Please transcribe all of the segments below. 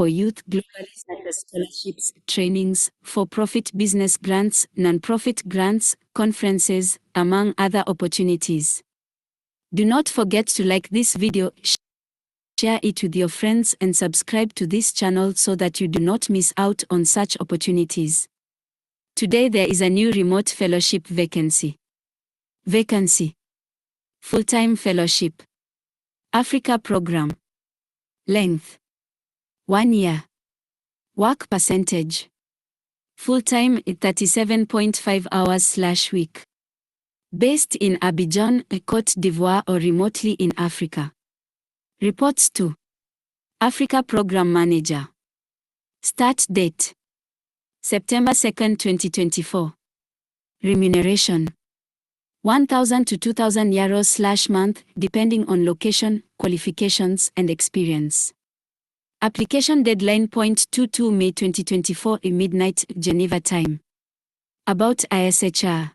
for youth globally, such as scholarships, trainings, for-profit business grants, non-profit grants, conferences, among other opportunities. Do not forget to like this video, share it with your friends and subscribe to this channel so that you do not miss out on such opportunities. Today there is a new remote fellowship vacancy. Vacancy. Full-time fellowship. Africa Programme. Length. 1 year. Work percentage. Full-time 37.5 hours/week. Based in Abidjan, Côte d'Ivoire or remotely in Africa. Reports to Africa Programme Manager. Start date September 2, 2024. Remuneration 1,000 to 2,000 euros/month, depending on location, qualifications, and experience. Application deadline .22 May 2024 midnight, Geneva time. About ISHR.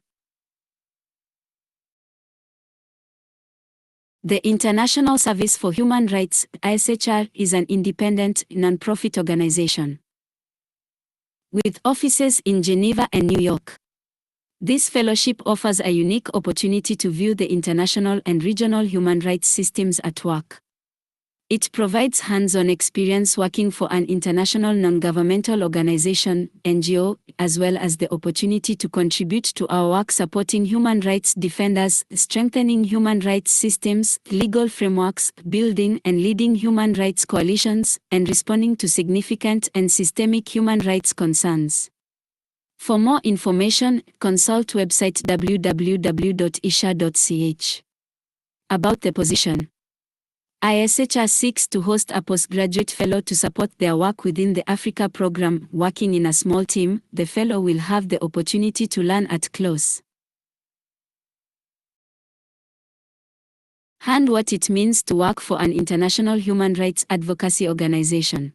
The International Service for Human Rights, ISHR, is an independent, non-profit organization with offices in Geneva and New York. This fellowship offers a unique opportunity to view the international and regional human rights systems at work. It provides hands-on experience working for an international non-governmental organization, NGO, as well as the opportunity to contribute to our work supporting human rights defenders, strengthening human rights systems, legal frameworks, building and leading human rights coalitions, and responding to significant and systemic human rights concerns. For more information, consult website www.ISHR.ch. About the position. ISHR seeks to host a postgraduate fellow to support their work within the Africa Programme. Working in a small team, the fellow will have the opportunity to learn at close hand what it means to work for an international human rights advocacy organization.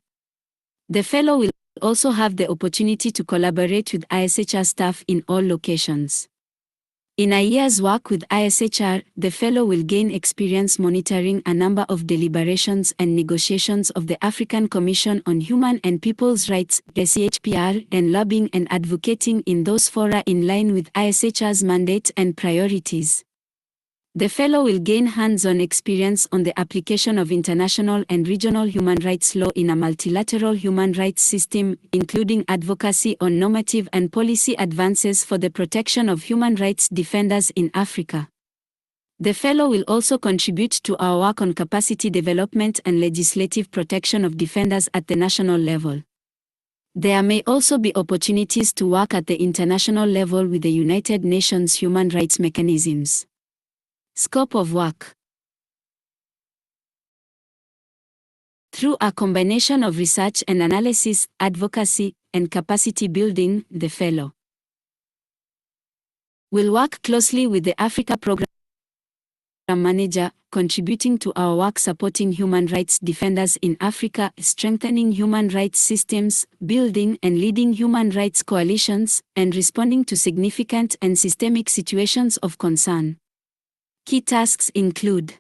The fellow will also have the opportunity to collaborate with ISHR staff in all locations. In a year's work with ISHR, the fellow will gain experience monitoring a number of deliberations and negotiations of the African Commission on Human and People's Rights, ACHPR, and lobbying and advocating in those fora in line with ISHR's mandate and priorities. The fellow will gain hands-on experience on the application of international and regional human rights law in a multilateral human rights system, including advocacy on normative and policy advances for the protection of human rights defenders in Africa. The fellow will also contribute to our work on capacity development and legislative protection of defenders at the national level. There may also be opportunities to work at the international level with the United Nations human rights mechanisms. Scope of work. Through a combination of research and analysis, advocacy, and capacity building, the fellow will work closely with the Africa Programme Manager, contributing to our work supporting human rights defenders in Africa, strengthening human rights systems, building and leading human rights coalitions, and responding to significant and systemic situations of concern. Key tasks include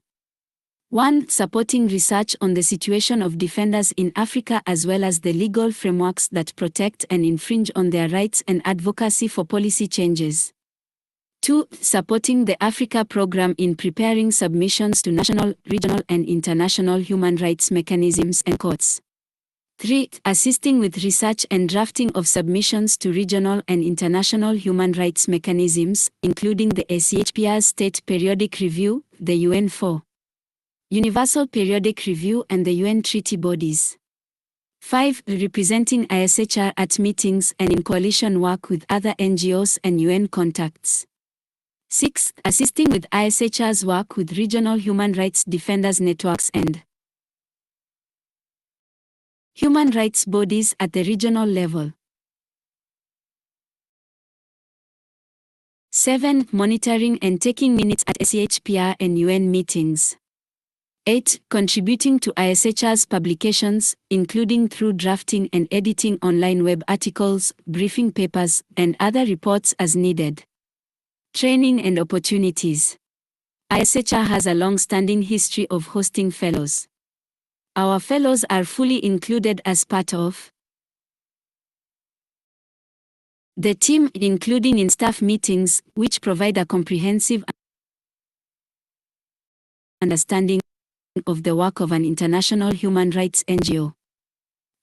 1. Supporting research on the situation of defenders in Africa as well as the legal frameworks that protect and infringe on their rights and advocacy for policy changes. 2. Supporting the Africa Programme in preparing submissions to national, regional and international human rights mechanisms and courts. 3. Assisting with research and drafting of submissions to regional and international human rights mechanisms, including the ACHPR State Periodic Review, the UN4 Universal Periodic Review and the UN treaty bodies. 5. Representing ISHR at meetings and in coalition work with other NGOs and UN contacts. 6. Assisting with ISHR's work with regional human rights defenders networks and human rights bodies at the regional level. 7. Monitoring and taking minutes at ACHPR and UN meetings. 8. Contributing to ISHR's publications, including through drafting and editing online web articles, briefing papers, and other reports as needed. Training and opportunities. ISHR has a long-standing history of hosting fellows. Our fellows are fully included as part of the team, including in staff meetings, which provide a comprehensive understanding of the work of an international human rights NGO.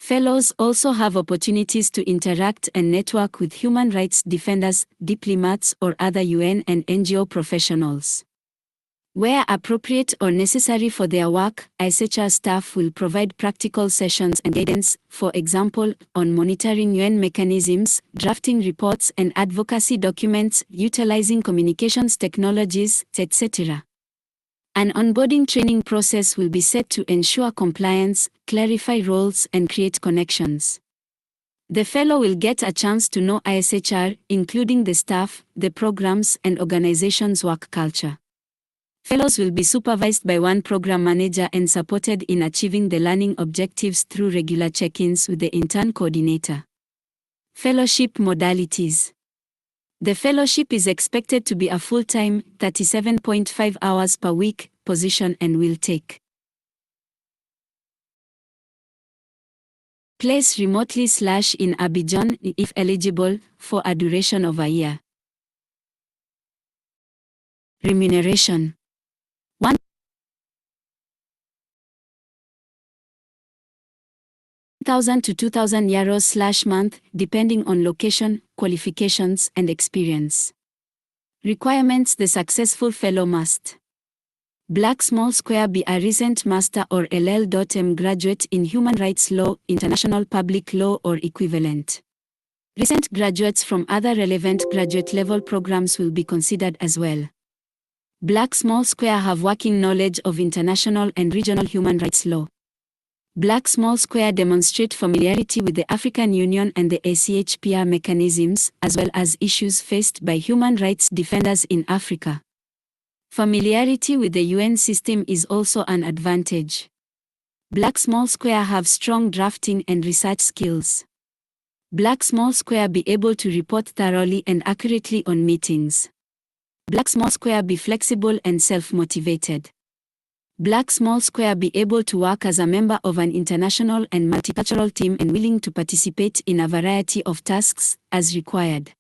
Fellows also have opportunities to interact and network with human rights defenders, diplomats, or other UN and NGO professionals. Where appropriate or necessary for their work, ISHR staff will provide practical sessions and guidance, for example, on monitoring UN mechanisms, drafting reports and advocacy documents, utilizing communications technologies, etc. An onboarding training process will be set to ensure compliance, clarify roles, and create connections. The fellow will get a chance to know ISHR, including the staff, the programs, and organization's work culture. Fellows will be supervised by one program manager and supported in achieving the learning objectives through regular check-ins with the intern coordinator. Fellowship modalities. The fellowship is expected to be a full-time, 37.5 hours per week, position and will take place remotely / in Abidjan, if eligible, for a duration of a year. Remuneration. 1,000 to 2,000 euros / month, depending on location, qualifications, and experience. Requirements: the successful fellow must Black small square be a recent master or LL.M graduate in human rights law, international public law or equivalent. Recent graduates from other relevant graduate level programs will be considered as well. Black small square have working knowledge of international and regional human rights law. Black small square demonstrate familiarity with the African Union and the ACHPR mechanisms, as well as issues faced by human rights defenders in Africa. Familiarity with the UN system is also an advantage. Black small square have strong drafting and research skills. Black small square be able to report thoroughly and accurately on meetings. Black small square be flexible and self-motivated. Black small square be able to work as a member of an international and multicultural team and willing to participate in a variety of tasks, as required.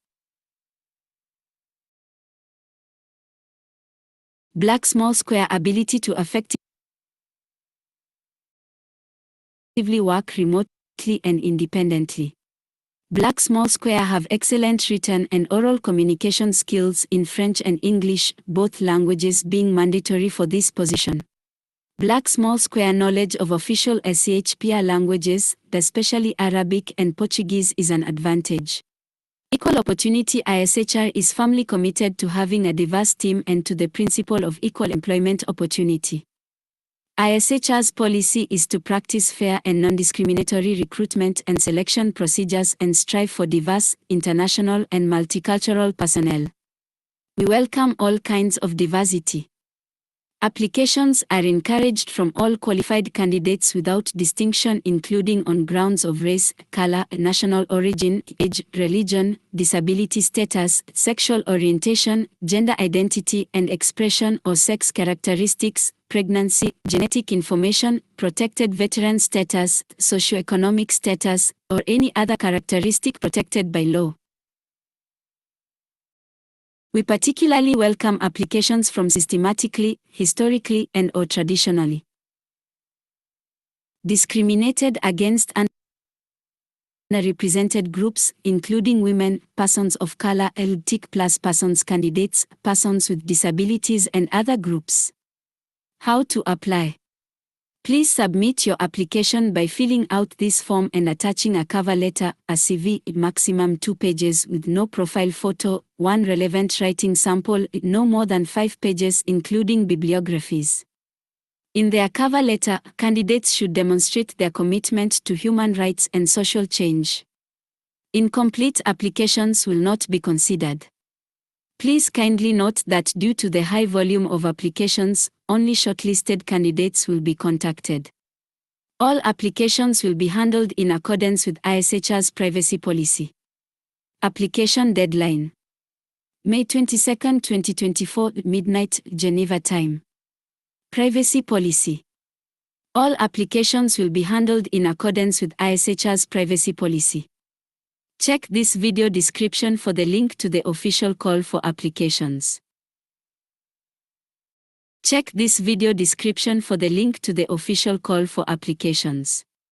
Black small square ability to effectively work remotely and independently. Black small square have excellent written and oral communication skills in French and English, both languages being mandatory for this position. Black small square knowledge of official ACHPR languages, especially Arabic and Portuguese, is an advantage. Equal opportunity. ISHR is firmly committed to having a diverse team and to the principle of equal employment opportunity. ISHR's policy is to practice fair and non-discriminatory recruitment and selection procedures and strive for diverse, international and multicultural personnel. We welcome all kinds of diversity. Applications are encouraged from all qualified candidates without distinction, including on grounds of race, color, national origin, age, religion, disability status, sexual orientation, gender identity and expression or sex characteristics, pregnancy, genetic information, protected veteran status, socioeconomic status, or any other characteristic protected by law. We particularly welcome applications from systematically, historically, and/or traditionally discriminated against and underrepresented groups, including women, persons of color, LGBTQ+ persons candidates, persons with disabilities, and other groups. How to apply? Please submit your application by filling out this form and attaching a cover letter, a CV, maximum 2 pages with no profile photo, 1 relevant writing sample, no more than 5 pages including bibliographies. In their cover letter, candidates should demonstrate their commitment to human rights and social change. Incomplete applications will not be considered. Please kindly note that due to the high volume of applications, only shortlisted candidates will be contacted. All applications will be handled in accordance with ISHR's privacy policy. Application deadline: May 22, 2024, midnight, Geneva time. Privacy policy: All applications will be handled in accordance with ISHR's privacy policy. Check this video description for the link to the official call for applications. Check this video description for the link to the official call for applications.